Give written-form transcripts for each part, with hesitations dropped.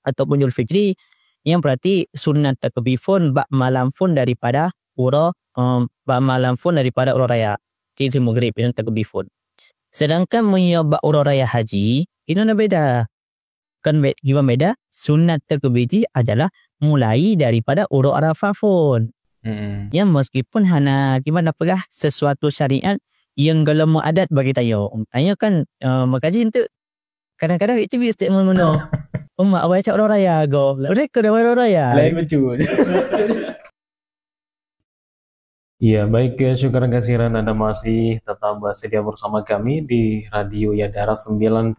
ataupun Zulfitri yang berarti sunat takbifun bak malam pun daripada bak malam pun daripada urang raya. Itu maghrib yang takbifun. Sedangkan punya bak urang raya haji itu nak beda. Kan gimana beda? Sunat takbiti adalah mulai daripada urang Arafah pun. Yang meskipun hana gimana pegah sesuatu syariat yang galama adat bagi tayo. Tayo kan makaji untuk kadang-kadang itu bisa statement ngono. Mak awak cak orang raya go. Mereka dah orang raya. Lain betul. Iya, baik ya, syukur kasihan Anda masih tetap setia bersama kami di Radio Yadara 92,8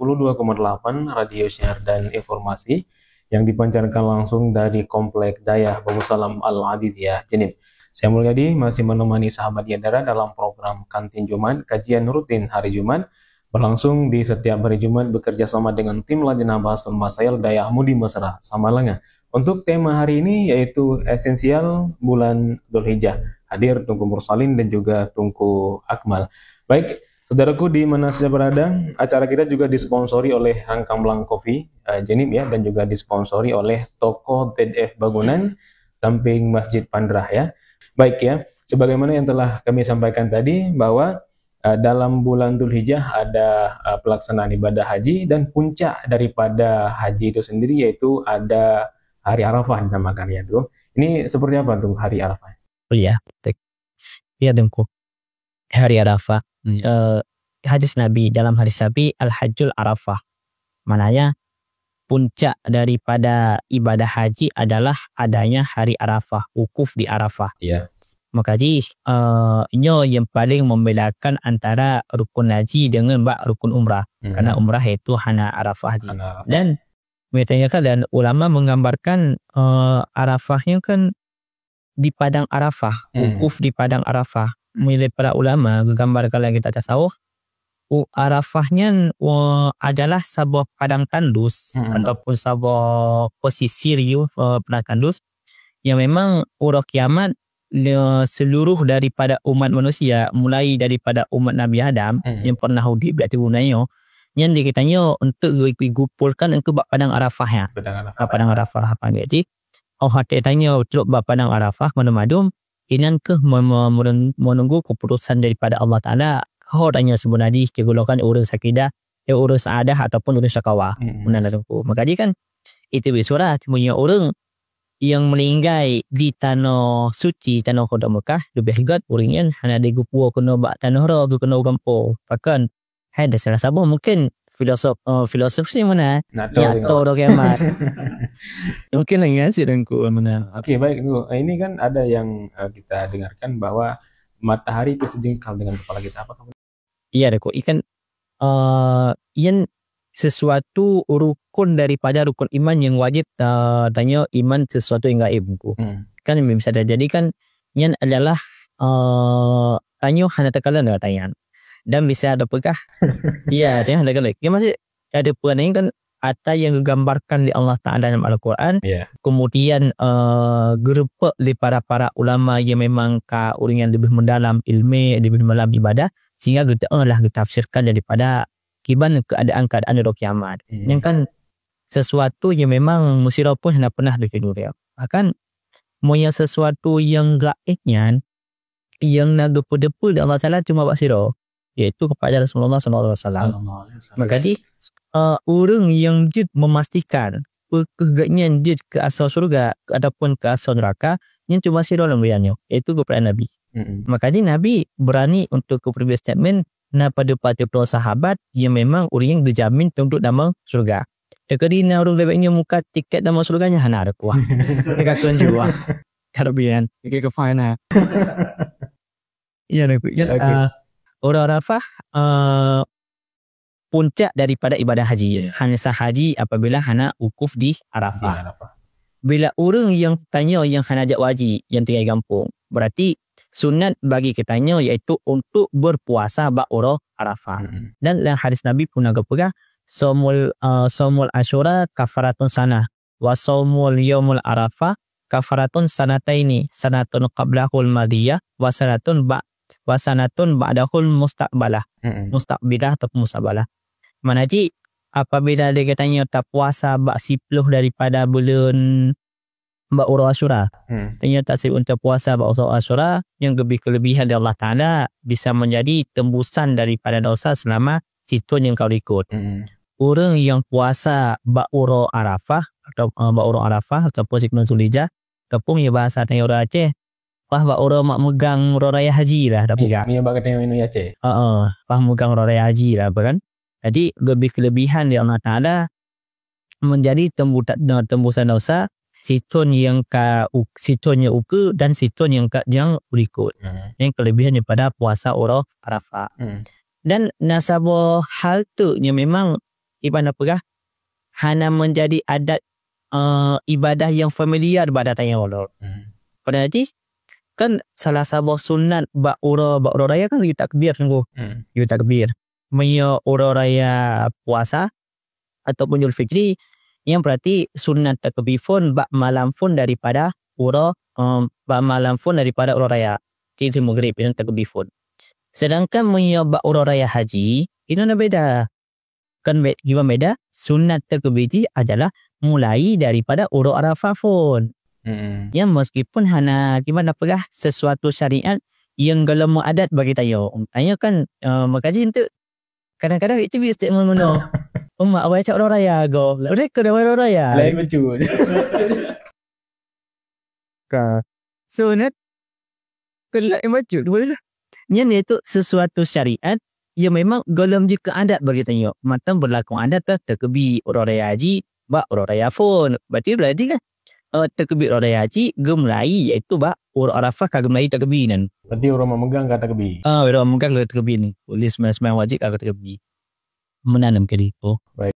Radio Syiar dan Informasi yang dipancarkan langsung dari Komplek Dayah Babusalam Al-Aziziyah Jenin. Saya Mulyadi masih menemani sahabat Yadara dalam program Kantin Jumat, kajian rutin hari Jumat, berlangsung di setiap hari Jumat bekerja sama dengan tim Lajnah Bahasul Masail Dayah Mudi Mesra Samalanga. Untuk tema hari ini yaitu esensial bulan Dzulhijjah. Hadir Tunku Mursalin dan juga Tunku Akmal. Baik, saudaraku di mana saja berada, acara kita juga disponsori oleh Rangkang Belang Coffee Jenim ya, dan juga disponsori oleh Toko TDF Bangunan samping Masjid Pandrah ya. Baik ya, sebagaimana yang telah kami sampaikan tadi bahwa dalam bulan Dzulhijjah ada pelaksanaan ibadah haji dan puncak daripada haji itu sendiri yaitu ada hari Arafah dinamakannya tuh. Ini seperti apa tuh hari Arafah? Oh iya, ya Tengku. Hari Arafah. Hadis Nabi, dalam hadis Nabi Al-Hajjul Arafah. Mananya puncak daripada ibadah haji adalah adanya hari Arafah, wukuf di Arafah. Iya. Maka nyo yang paling membedakan antara rukun haji dengan rukun umrah. Karena umrah itu hanya Arafah haji. Dan dan ulama menggambarkan Arafahnya kan di Padang Arafah, wukuf di Padang Arafah. Milik para ulama menggambarkan lagi kita tasawuf, Arafahnya adalah sebuah padang tandus ataupun sebuah posisi padang tandus yang memang urang kiamat seluruh daripada umat manusia mulai daripada umat Nabi Adam yang pernah hidup di dunia yang dikitanya untuk dikumpulkan untuk padang Arafah ya. Padang Arafah apa jadi hati tanya untuk Padang Arafah madum inan ke menunggu keputusan daripada Allah Ta'ala. Tanya sebenarnya kegolongan urus sakidah, urus saadah ataupun urus syakawa. Maka dia kan itu bersurat punya orang yang meninggal di tanah suci, tanah kota Mekah lebih hebat orangnya hanya digupu kena bak tanah ragu kena gampo. Bahkan ada salah satu mungkin filosof sih mana ya orang kiamat. Mungkin lagi sih Tengku mana. Oke, baik Tengku. Ini kan ada yang kita dengarkan bahwa matahari itu sejengkal dengan kepala kita. Apa kamu? Iya Tengku. Ikan yang sesuatu rukun daripada rukun iman yang wajib tanya iman sesuatu yang gaib Tengku. Kan bisa jadi kan yang adalah tanya hanya tekalan dengan tanya. Dan bisa ada pegah. Iya, dia ada kan. Ya masih ada puan ini kan ada yang digambarkan di Allah Ta'ala dalam Al-Quran. Kemudian grup di para ulama yang memang orang yang lebih mendalam ilmu, lebih mendalam ibadah sehingga kita ditafsirkan daripada kiban keadaan dari kiamat. Yang kan sesuatu yang memang musirah pun tidak pernah dikidur ya. Bahkan moya sesuatu yang gaibnya yang nagepu-depu di Allah Ta'ala cuma basiro yaitu kepada Rasulullah SAW. Maka orang yang jid memastikan kegaknya jid ke asal surga ataupun ke asal neraka yang cuma sirah lembayannya yaitu kepada Nabi. Maka Nabi berani untuk kepribadian statement pada sahabat yang memang orang yang dijamin untuk dalam surga. Jadi orang lebihnya muka tiket dalam surganya hana ada kuah. Mereka tuan jua. Karabian, ke fine. Iya orang Arafah puncak daripada ibadah haji. Hanya sah haji apabila hana wukuf di Arafah. Bila orang yang tanya yang hana ajak wajib yang tinggal kampung, berarti sunat bagi kitanya iaitu untuk berpuasa bak orang Arafah. Dan dalam hadis Nabi pun agak pegah somul Asyura kafaratun sanah wa somul yaumul Arafah kafaratun sanataini sanatun qablahul madiyah wa sanatun ba'dahul mustaqbalah. Mustaqbilah atau musabbalah. Mana ji apabila dia katanya tak puasa bak 10 daripada bulan bak urang Asyura. Tanya tak sibuk untuk puasa bak urang Asyura yang lebih kelebihan dari Allah Ta'ala bisa menjadi tembusan daripada dosa selama situn yang kau ikut. Orang yang puasa bak urang Arafah atau bak urang Arafah ataupun 10 Zulhijjah ataupun ya bahasa tanya orang Aceh bak urang mak megang urang raya haji lah tapi gak. Mia bak katanya ini Aceh. Bak megang urang raya haji lah kan. Jadi lebih kelebihan dari Allah Ta'ala menjadi tembusan dosa situn yang situn yang uku dan situn yang berikut. Yang kelebihan daripada puasa urang Arafah. Dan nasabah hal tu yang memang ibadah pegah hanya menjadi adat ibadah yang familiar pada tanya Allah. Pada haji kan salah satu sunat bak urang raya kan you takbir sungguh. You takbir. Menyo urang raya puasa ataupun Idul Fitri yang berarti sunat takbir pun bak malam pun daripada urang bak malam pun daripada urang raya. Itu maghrib yang takbir pun. Sedangkan menyo bak urang raya haji itu nak beda. Kan gimana beda? Sunat takbir adalah mulai daripada urang Arafah pun. Yang meskipun hanya gimana pegah sesuatu syariat yang gelem adat bagi tayo. Tayo kan makaji untuk kadang-kadang itu bisa statement ngono. Mak awak cak orang raya go. Mereka dah orang raya. Lain betul. Ka. Sunat kelak macam tu. Yang itu sesuatu syariat yang memang golem jika adat bagi tayo. Macam berlaku adat takbir orang raya haji, bak orang raya pun. Berarti kan takbir orang raya haji gemulai iaitu bak urang Arafah ka gemulai takbir nan. Berarti orang memegang kata takbir. Orang memegang takbir ni. Polis sembahyang wajib kata takbir. Menanam ke dia. Baik.